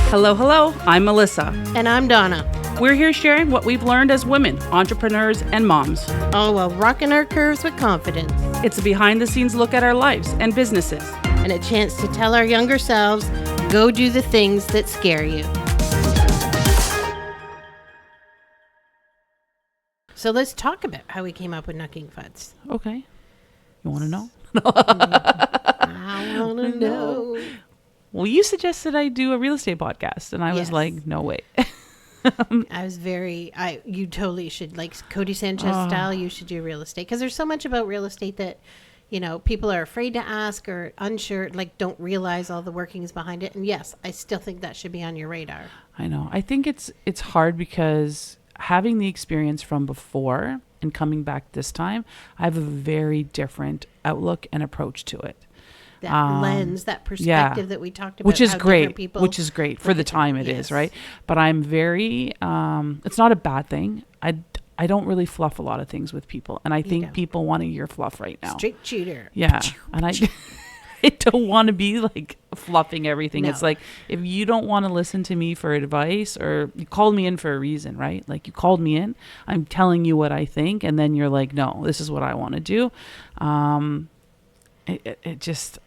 Hello, hello. I'm Melissa. And I'm Donna. We're here sharing what we've learned as women, entrepreneurs, and moms. All while rocking our curves with confidence. It's a behind-the-scenes look at our lives and businesses. And a chance to tell our younger selves, go do the things that scare you. So let's talk about how we came up with Nucking Futz. Okay. You want to know? I want to know. Well, you suggested I do a real estate podcast, and I was like, no way. I was you totally should, like Cody Sanchez style, you should do real estate. Because there's so much about real estate that, you know, people are afraid to ask or unsure, like don't realize all the workings behind it. And yes, I still think that should be on your radar. I know. I think it's hard because having the experience from before and coming back this time, I have a very different outlook and approach to it. That lens, that perspective that we talked about. Which is great for the time it is, right? But I'm very, it's not a bad thing. I don't really fluff a lot of things with people. And I think people want to hear fluff right now. Straight shooter. Yeah. And I don't want to be like fluffing everything. No. It's like, if you don't want to listen to me for advice, or you called me in for a reason, right? Like you called me in, I'm telling you what I think. And then you're like, no, this is what I want to do. I just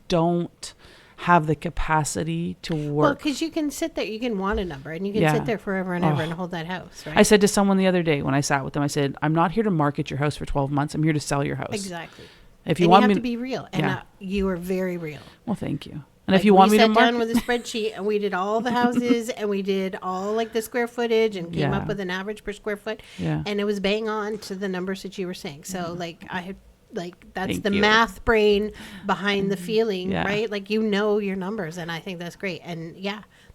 don't have the capacity to work. Well, because you can sit there, you can want a number, and you can sit there forever and ever and hold that house, right? I said to someone the other day when I sat with them, I said, I'm not here to market your house for 12 months. I'm here to sell your house. Exactly. If you have to be real, and you are very real. Well, thank you. And if you want me to market, we sat down with a spreadsheet and we did all the houses and we did all like the square footage and came up with an average per square foot, and it was bang on to the numbers that you were saying. So like I had. Like that's the math brain behind the feeling, right? Like you know your numbers, and I think that's great. And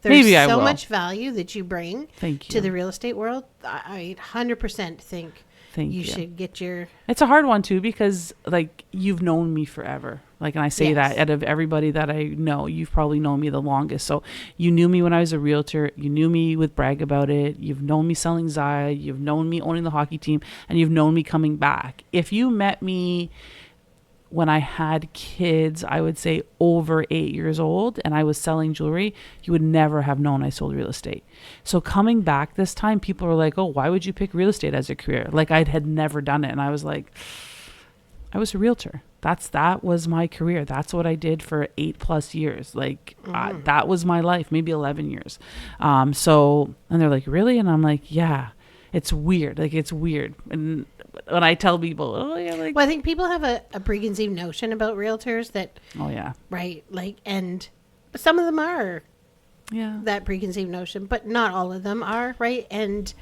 there's so much value that you bring to the real estate world. I 100% think you should get your. It's a hard one too because like you've known me forever. Like, and I say that out of everybody that I know, you've probably known me the longest. So you knew me when I was a realtor. You knew me with Brag About It. You've known me selling Zaya. You've known me owning the hockey team, and you've known me coming back. If you met me when I had kids, I would say over 8 years old, and I was selling jewelry, you would never have known I sold real estate. So coming back this time, people were like, oh, why would you pick real estate as a career? Like I had never done it. And I was like, I was a realtor. That was my career. That's what I did for 8+ years. Like that was my life, maybe 11 years. And they're like, really? And I'm like, yeah, it's weird. Like it's weird. And when I tell people, well, I think people have a preconceived notion about realtors that, right. Like, and some of them are that preconceived notion, but not all of them are, right. And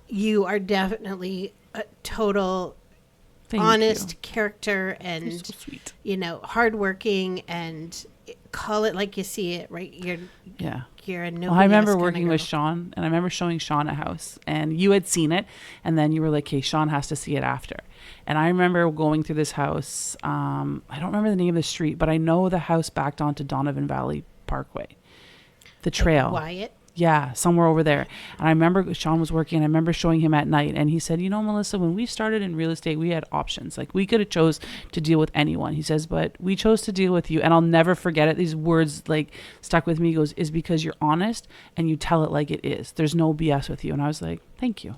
you are definitely a total honest character and so sweet. Hardworking, and call it like you see it, right? You're a no. Well, I remember working with Sean, and I remember showing Sean a house, and you had seen it, and then you were like, "Hey, Sean has to see it after." And I remember going through this house. I don't remember the name of the street, but I know the house backed onto Donovan Valley Parkway, the trail. Like Wyatt. Yeah, somewhere over there. And I remember Sean was working, and I remember showing him at night, and he said, Melissa, when we started in real estate, we had options. Like we could have chose to deal with anyone. He says, but we chose to deal with you. And I'll never forget it. These words like stuck with me. He goes, is because you're honest and you tell it like it is. There's no BS with you. And I was like, thank you.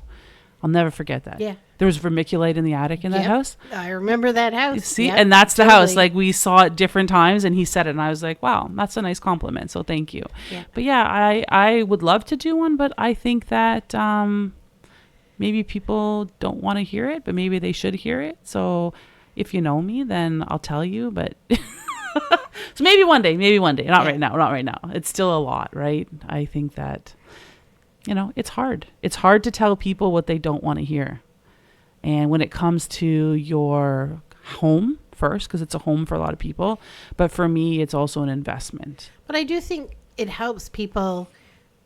I'll never forget that. Yeah. There was vermiculite in the attic in that house. I remember that house. See, and that's the house. Like we saw it different times, and he said it, and I was like, wow, that's a nice compliment. So thank you. Yeah. But I would love to do one, but I think that maybe people don't want to hear it, but maybe they should hear it. So if you know me, then I'll tell you, but so maybe one day, not right now. It's still a lot, right? I think that, it's hard. It's hard to tell people what they don't want to hear. And when it comes to your home first, because it's a home for a lot of people, but for me, it's also an investment. But I do think it helps people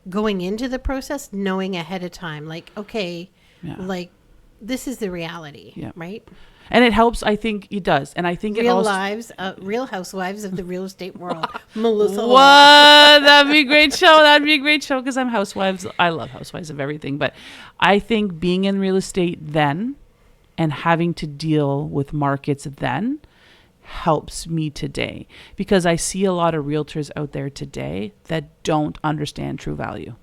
going into the process knowing ahead of time, like, okay, like this is the reality, right? And it helps. I think it does. And I think Real housewives of the real estate world. Melissa. What? That'd be a great show. Because I'm housewives. I love housewives of everything. But I think being in real estate then and having to deal with markets then helps me today, because I see a lot of realtors out there today that don't understand true value.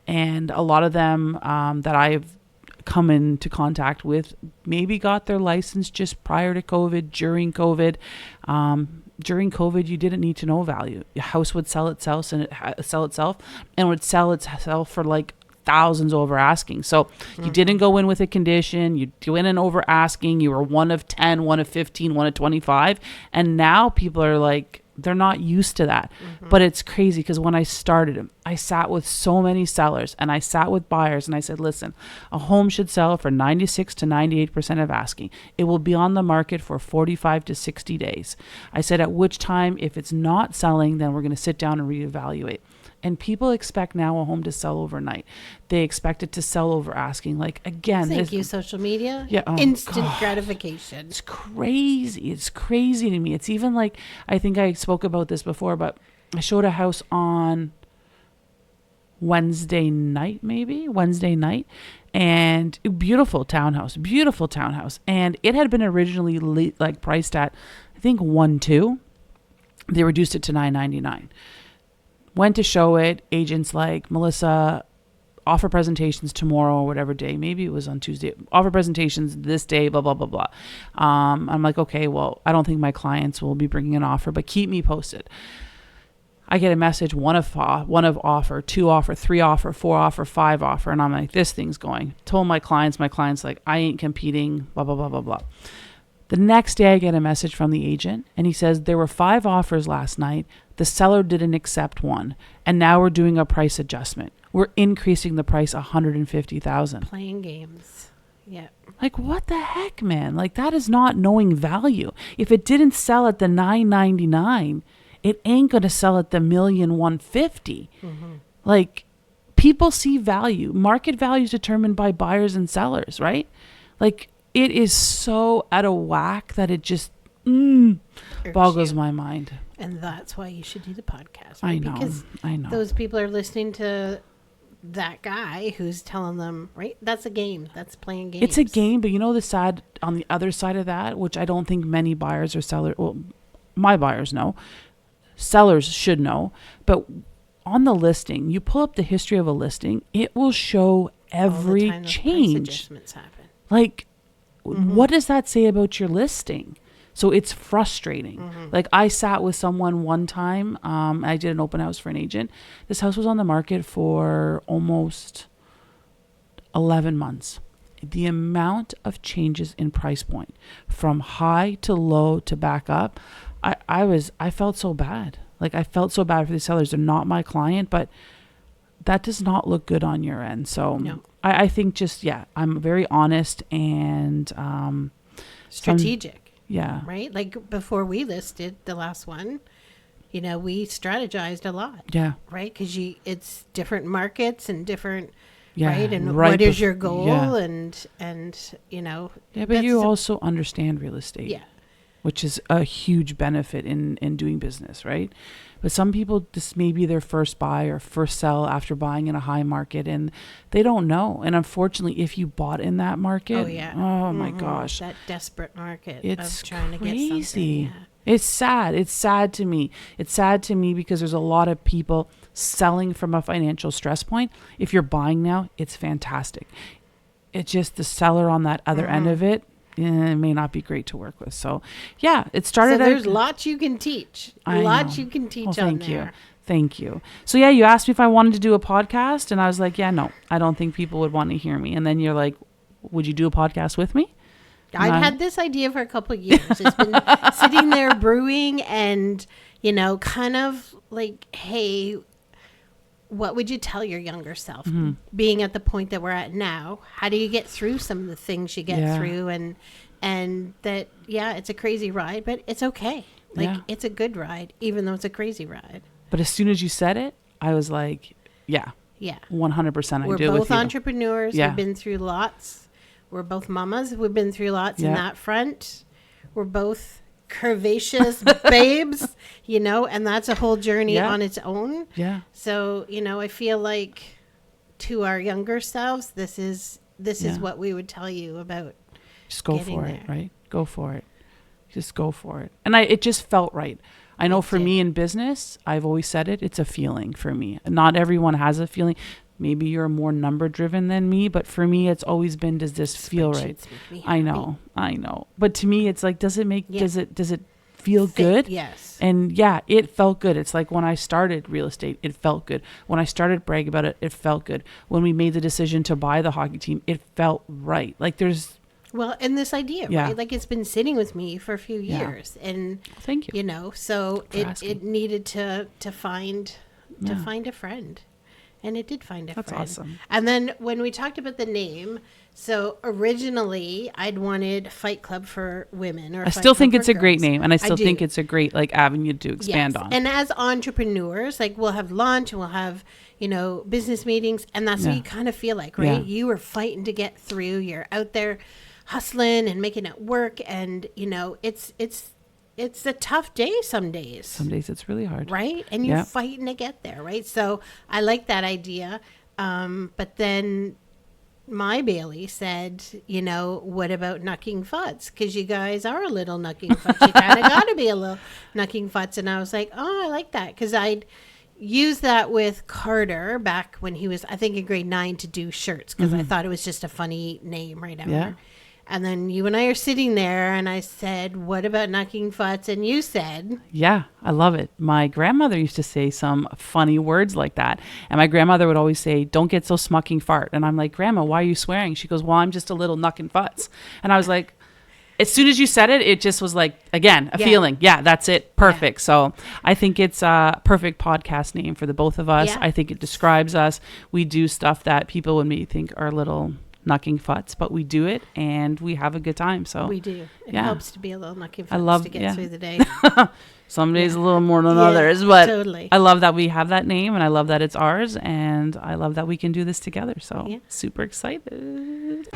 And a lot of them that I've come into contact with maybe got their license just prior to COVID, during COVID. During COVID, you didn't need to know value. Your house would sell itself and would sell itself for like thousands over asking. So you didn't go in with a condition. You went in over asking. You were one of 10, one of 15, one of 25. And now people are like, they're not used to that. But it's crazy because when I started, I sat with so many sellers and I sat with buyers and I said, listen, a home should sell for 96 to 98% of asking. It will be on the market for 45 to 60 days. I said, at which time, if it's not selling, then we're going to sit down and reevaluate. And people expect now a home to sell overnight. They expect it to sell over asking. Like, again, thank you, social media. Yeah, instant gratification. It's crazy. It's crazy to me. It's even like, I think I spoke about this before, but I showed a house on Wednesday night, and beautiful townhouse. And it had been originally like priced at, I think 1.2. They reduced it to $999. Went to show it. Agents like, Melissa, offer presentations tomorrow or whatever day. Maybe it was on Tuesday. Offer presentations this day, blah, blah, blah, blah. I'm like, okay, well, I don't think my clients will be bringing an offer, but keep me posted. I get a message, one of offer, 2 offer, 3 offer, 4 offer, 5 offer. And I'm like, this thing's going. Told my clients like, I ain't competing, blah, blah, blah, blah, blah. The next day I get a message from the agent and he says, there were 5 offers last night. The seller didn't accept one. And now we're doing a price adjustment. We're increasing the price $150,000. Playing games. Yeah. Like, what the heck, man? Like, that is not knowing value. If it didn't sell at the $999, it ain't going to sell at the $1,150,000. Like, people see value. Market value is determined by buyers and sellers, right? Like, it is so out of whack that it just boggles my mind. And that's why you should do the podcast. Right? I know. Those people are listening to that guy who's telling them, right? That's a game. That's playing games. It's a game, but you know the sad, on the other side of that, which I don't think many buyers or sellers, well, my buyers know, sellers should know, but on the listing, you pull up the history of a listing, it will show every change. Price adjustments happen. Like, what does that say about your listing? So it's frustrating. Like, I sat with someone one time. I did an open house for an agent. This house was on the market for almost 11 months. The amount of changes in price point from high to low to back up, I felt so bad. Like, I felt so bad for the sellers. They're not my client, but that does not look good on your end. So no. I think just, I'm very honest and strategic. Yeah. Right? Like, before we listed the last one, we strategized a lot. Yeah. Right? Because it's different markets and different, right? And what is your goal? Yeah. And Yeah, but you also understand real estate. Yeah. Which is a huge benefit in doing business, right? But some people, this may be their first buy or first sell after buying in a high market, and they don't know. And unfortunately, if you bought in that market, oh my gosh, that desperate market, it's of trying crazy. To get something. Yeah. It's sad. It's sad to me. It's sad to me because there's a lot of people selling from a financial stress point. If you're buying now, it's fantastic. It's just the seller on that other end of it. It may not be great to work with. So, it started. So there's lots you can teach. You can teach on there. Thank you. So, you asked me if I wanted to do a podcast, and I was like, no, I don't think people would want to hear me. And then you're like, would you do a podcast with me? I've had this idea for a couple of years. It's been sitting there brewing and, kind of like, hey, what would you tell your younger self? Being at the point that we're at now, how do you get through some of the things you get through? And that, it's a crazy ride, but it's okay. Like, it's a good ride, even though it's a crazy ride. But as soon as you said it, I was like, 100% I do. We're both entrepreneurs. We've been through lots. We're both mamas. We've been through lots in that front. We're both curvaceous babes, and that's a whole journey on its own. Yeah. So, I feel like to our younger selves, this is what we would tell you about. Just go for it, right? Go for it. Just go for it. And it just felt right. I know for me in business, I've always said it, it's a feeling for me. Not everyone has a feeling. Maybe you're more number driven than me, but for me, it's always been, does this feel right? I know. But to me, it's like, does it feel good? Yes. And yeah, it felt good. It's like when I started real estate, it felt good. When I started Brag About It, it felt good. When we made the decision to buy the hockey team, it felt right. Like and this idea, right? Like it's been sitting with me for a few years, and thank you. So it needed to find a friend, and it did find a friend. That's awesome. And then when we talked about the name, so originally I'd wanted Fight Club for women, or I still think it's a great name, and I still think it's a great avenue to expand on. And as entrepreneurs, like we'll have lunch and we'll have business meetings, and that's what you kind of feel like, right? You were fighting to get through. You're out there hustling and making it work, and it's a tough day some days. Some days it's really hard, right? And you're fighting to get there, right? So I like that idea, but then my Bailey said, what about Nucking Futz? Because you guys are a little Nucking Futz. You kind of got to be a little Nucking Futz. And I was like, oh, I like that, because I'd used that with Carter back when he was, I think, in grade 9 to do shirts, because I thought it was just a funny name right after. Yeah. And then you and I are sitting there, and I said, what about Nucking Futz? And you said... Yeah, I love it. My grandmother used to say some funny words like that. And my grandmother would always say, don't get so smucking fart. And I'm like, Grandma, why are you swearing? She goes, well, I'm just a little Nucking Futz. And I was like, as soon as you said it, it just was like, again, a feeling. Yeah, that's it. Perfect. Yeah. So I think it's a perfect podcast name for the both of us. Yeah. I think it describes us. We do stuff that people would maybe think are a little... Nucking Futz, but we do it and we have a good time. So we do. It helps to be a little Nucking Futz to get through the day. Some days a little more than others, but totally. I love that we have that name, and I love that it's ours, and I love that we can do this together. So super excited.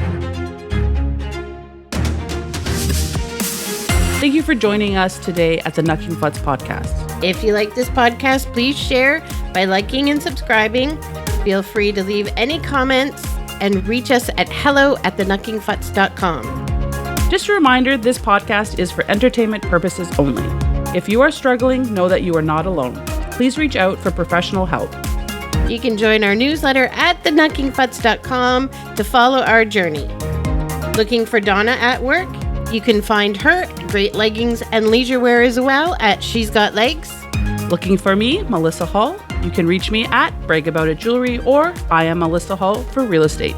Thank you for joining us today at the Nucking Futz podcast. If you like this podcast, please share by liking and subscribing. Feel free to leave any comments and reach us at hello@thenuckingfutz.com. Just a reminder, this podcast is for entertainment purposes only. If you are struggling, know that you are not alone. Please reach out for professional help. You can join our newsletter at thenuckingfutz.com to follow our journey. Looking for Donna at work? You can find her great leggings and leisure wear as well at She's Got Legs. Looking for me, Melissa Hall? You can reach me at Brag About It Jewelry, or I am Melissa Hall for real estate.